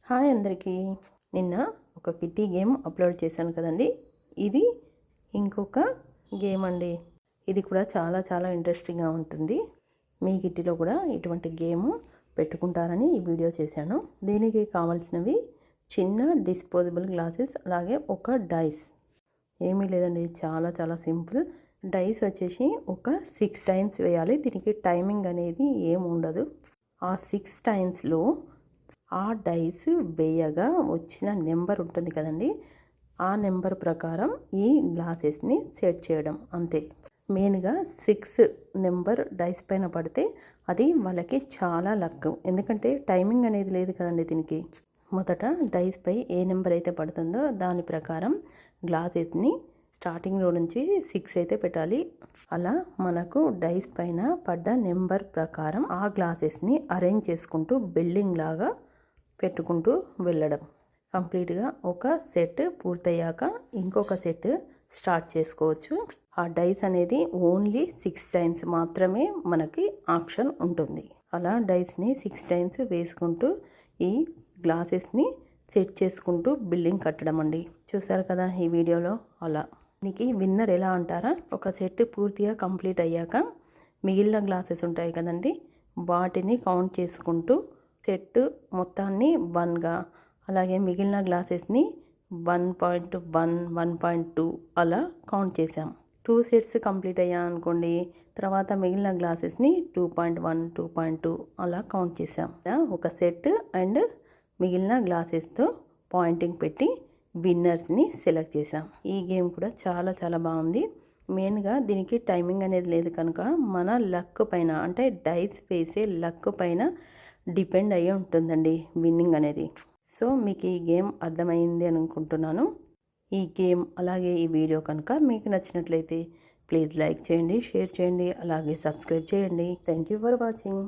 Hi అందరికీ. నిన్న ఒక కిట్టి గేమ్ అప్లోడ్ చేశాను కదండి. ఇది ఇంకొక గేమ్ అండి. ఇది కూడా చాలా చాలా ఇంట్రెస్టింగ్గా ఉంటుంది. మీ కిట్టిలో కూడా ఇటువంటి గేమ్ పెట్టుకుంటారని ఈ వీడియో చేశాను. దీనికి కావాల్సినవి చిన్న డిస్పోజబుల్ గ్లాసెస్, అలాగే ఒక డైస్. ఏమీ లేదండి, చాలా చాలా సింపుల్. డైస్ వచ్చేసి ఒక 6 టైమ్స్ వేయాలి. దీనికి టైమింగ్ అనేది ఏమి ఉండదు. ఆ 6 టైమ్స్లో ఆ డైస్ వేయగా వచ్చిన నెంబర్ ఉంటుంది కదండి, ఆ నెంబర్ ప్రకారం ఈ గ్లాసెస్ని సెట్ చేయడం అంతే. మెయిన్గా 6 నెంబర్ డైస్ పైన పడితే అది వాళ్ళకి చాలా లక్. ఎందుకంటే టైమింగ్ అనేది లేదు కదండి దీనికి. మొదట డైస్ పై ఏ నెంబర్ అయితే పడుతుందో దాని ప్రకారం గ్లాసెస్ని స్టార్టింగ్లో నుంచి 6 అయితే పెట్టాలి. అలా మనకు డైస్ పైన పడ్డ నెంబర్ ప్రకారం ఆ గ్లాసెస్ని అరేంజ్ చేసుకుంటూ బిల్డింగ్ లాగా పెట్టుకుంటూ వెళ్ళడం. కంప్లీట్గా ఒక సెట్ పూర్తయ్యాక ఇంకొక సెట్ స్టార్ట్ చేసుకోవచ్చు. ఆ డైస్ అనేది ఓన్లీ 6 టైమ్స్ మాత్రమే మనకి ఆప్షన్ ఉంటుంది. అలా డైస్ని 6 టైమ్స్ వేసుకుంటూ ఈ గ్లాసెస్ని సెట్ చేసుకుంటూ బిల్డింగ్ కట్టడం అండి. చూసారు కదా ఈ వీడియోలో. అలా దీనికి విన్నర్ ఎలా అంటారా, ఒక సెట్ పూర్తిగా కంప్లీట్ అయ్యాక మిగిలిన గ్లాసెస్ ఉంటాయి కదండి, వాటిని కౌంట్ చేసుకుంటూ సెట్ మొత్తాన్ని 1గా, అలాగే మిగిలిన గ్లాసెస్ని 1.1, 1.2 అలా కౌంట్ చేసాం. 2 సెట్స్ కంప్లీట్ అయ్యా అనుకోండి, తర్వాత మిగిలిన గ్లాసెస్ని 2.1, 2.2 అలా కౌంట్ చేసాం. ఒక సెట్ అండ్ మిగిలిన గ్లాసెస్తో పాయింటింగ్ పెట్టి విన్నర్స్ని సెలెక్ట్ చేసాం. ఈ గేమ్ కూడా చాలా చాలా బాగుంది. మెయిన్గా దీనికి టైమింగ్ అనేది లేదు కనుక మన లక్ పైన, అంటే డైస్ వేసే లక్ పైన డిపెండ్ అయ్యి ఉంటుందండి విన్నింగ్ అనేది. సో మీకు ఈ గేమ్ అర్థమైంది అని అనుకుంటున్నాను. ఈ గేమ్ అలాగే ఈ వీడియో కనుక మీకు నచ్చినట్లయితే ప్లీజ్ లైక్ చేయండి, షేర్ చేయండి, అలాగే సబ్స్క్రైబ్ చేయండి. Thank you for watching.